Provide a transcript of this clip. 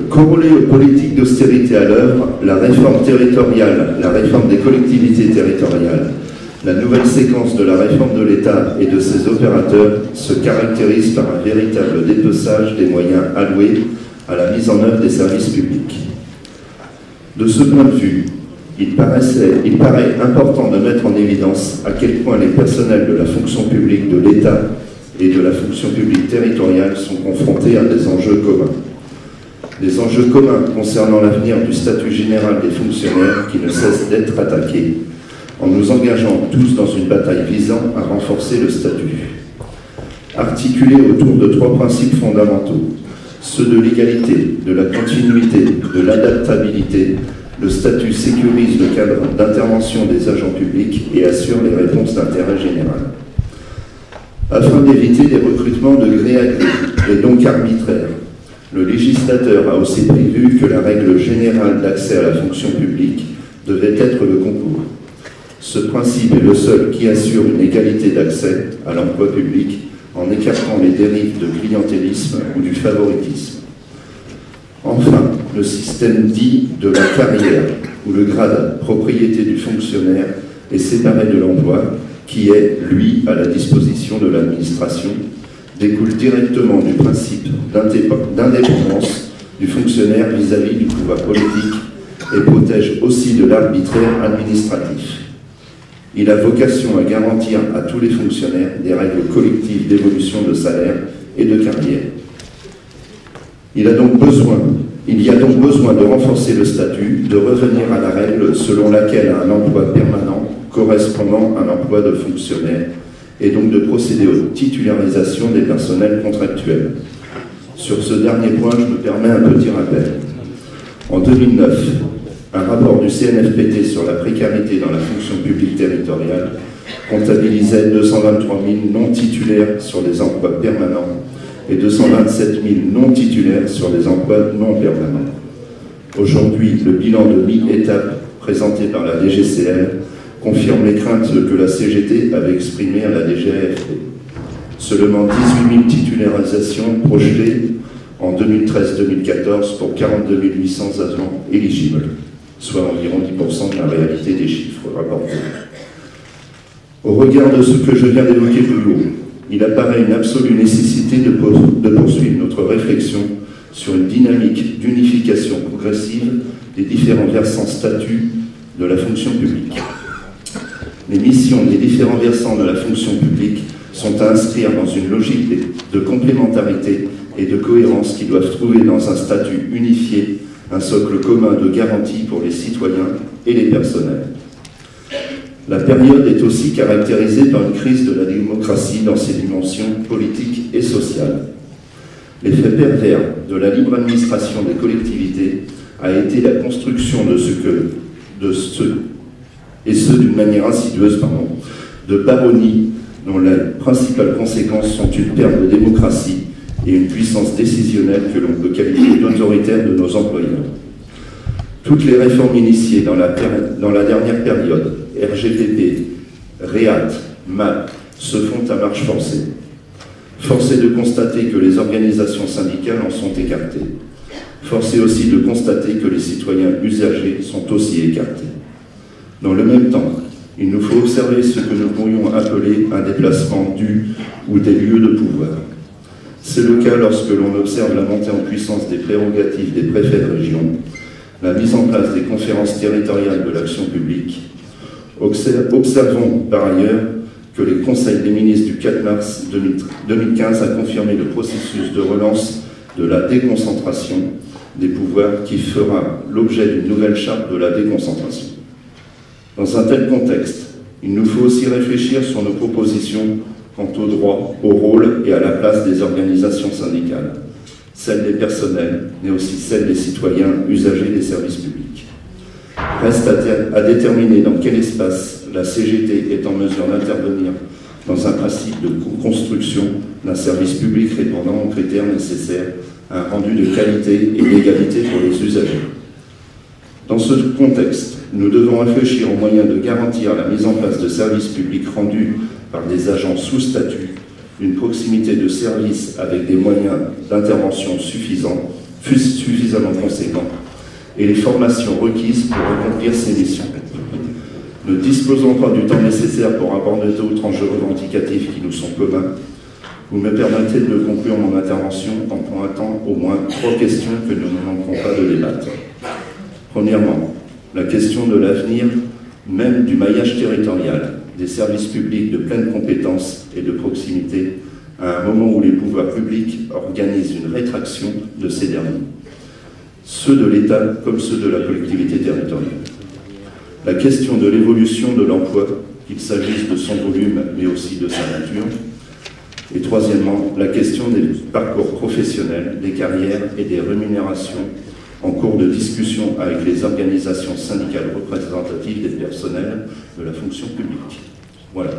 Corrélée aux politiques d'austérité à l'œuvre, la réforme territoriale, la réforme des collectivités territoriales, la nouvelle séquence de la réforme de l'État et de ses opérateurs se caractérise par un véritable dépeçage des moyens alloués à la mise en œuvre des services publics. De ce point de vue, il paraît important de mettre en évidence à quel point les personnels de la fonction publique de l'État et de la fonction publique territoriale sont confrontés à des enjeux communs. Des enjeux communs concernant l'avenir du statut général des fonctionnaires qui ne cesse d'être attaqués, en nous engageant tous dans une bataille visant à renforcer le statut. Articulé autour de trois principes fondamentaux, ceux de l'égalité, de la continuité, de l'adaptabilité, le statut sécurise le cadre d'intervention des agents publics et assure les réponses d'intérêt général. Afin d'éviter des recrutements de gré à gré et donc arbitraires, le législateur a aussi prévu que la règle générale d'accès à la fonction publique devait être le concours. Ce principe est le seul qui assure une égalité d'accès à l'emploi public en écartant les dérives de clientélisme ou du favoritisme. Enfin, le système dit de la carrière, où le grade propriété du fonctionnaire est séparé de l'emploi, qui est, lui, à la disposition de l'administration, découle directement du principe d'indépendance du fonctionnaire vis-à-vis du pouvoir politique et protège aussi de l'arbitraire administratif. Il a vocation à garantir à tous les fonctionnaires des règles collectives d'évolution de salaire et de carrière. Il y a donc besoin de renforcer le statut, de revenir à la règle selon laquelle un emploi permanent correspondant à un emploi de fonctionnaire et donc de procéder aux titularisations des personnels contractuels. Sur ce dernier point, je me permets un petit rappel. En 2009, un rapport du CNFPT sur la précarité dans la fonction publique territoriale comptabilisait 223 000 non-titulaires sur des emplois permanents et 227 000 non-titulaires sur des emplois non permanents. Aujourd'hui, le bilan de mi-étape présenté par la DGCL confirme les craintes que la CGT avait exprimées à la DGAFP. Seulement 18 000 titularisations projetées en 2013-2014 pour 42 800 agents éligibles, soit environ 10% de la réalité des chiffres rapportés. Au regard de ce que je viens d'évoquer plus haut, il apparaît une absolue nécessité de poursuivre notre réflexion sur une dynamique d'unification progressive des différents versants statuts de la fonction publique. Les missions des différents versants de la fonction publique sont à inscrire dans une logique de complémentarité et de cohérence qui doivent trouver dans un statut unifié un socle commun de garantie pour les citoyens et les personnels. La période est aussi caractérisée par une crise de la démocratie dans ses dimensions politiques et sociales. L'effet pervers de la libre administration des collectivités a été la construction et ce d'une manière insidieuse, de baronies dont les principales conséquences sont une perte de démocratie et une puissance décisionnelle que l'on peut qualifier d'autoritaire de nos employeurs. Toutes les réformes initiées dans la dernière période, RGPP, REAT, MAP, se font à marche forcée. Force est de constater que les organisations syndicales en sont écartées. Force est aussi de constater que les citoyens usagers sont aussi écartés. Dans le même temps, il nous faut observer ce que nous pourrions appeler un déplacement du ou des lieux de pouvoir. C'est le cas lorsque l'on observe la montée en puissance des prérogatives des préfets de région, la mise en place des conférences territoriales de l'action publique. Observons par ailleurs que le Conseil des ministres du 4 mars 2015 a confirmé le processus de relance de la déconcentration des pouvoirs qui fera l'objet d'une nouvelle charte de la déconcentration. Dans un tel contexte, il nous faut aussi réfléchir sur nos propositions quant au droit, au rôle et à la place des organisations syndicales, celles des personnels, mais aussi celles des citoyens usagers des services publics. Reste à déterminer dans quel espace la CGT est en mesure d'intervenir dans un principe de construction d'un service public répondant aux critères nécessaires à un rendu de qualité et d'égalité pour les usagers. Dans ce contexte, nous devons réfléchir aux moyens de garantir la mise en place de services publics rendus par des agents sous statut, une proximité de service avec des moyens d'intervention suffisants, suffisamment conséquent et les formations requises pour accomplir ces missions. Ne disposons pas du temps nécessaire pour aborder d'autres enjeux revendicatifs qui nous sont communs. Vous me permettez de conclure mon intervention en pointant au moins 3 questions que nous ne manquerons pas de débattre. Premièrement, la question de l'avenir même du maillage territorial, des services publics de pleine compétence et de proximité, à un moment où les pouvoirs publics organisent une rétraction de ces derniers, ceux de l'État comme ceux de la collectivité territoriale. La question de l'évolution de l'emploi, qu'il s'agisse de son volume mais aussi de sa nature. Et troisièmement, la question des parcours professionnels, des carrières et des rémunérations en cours de discussion avec les organisations syndicales représentatives des personnels de la fonction publique. Voilà.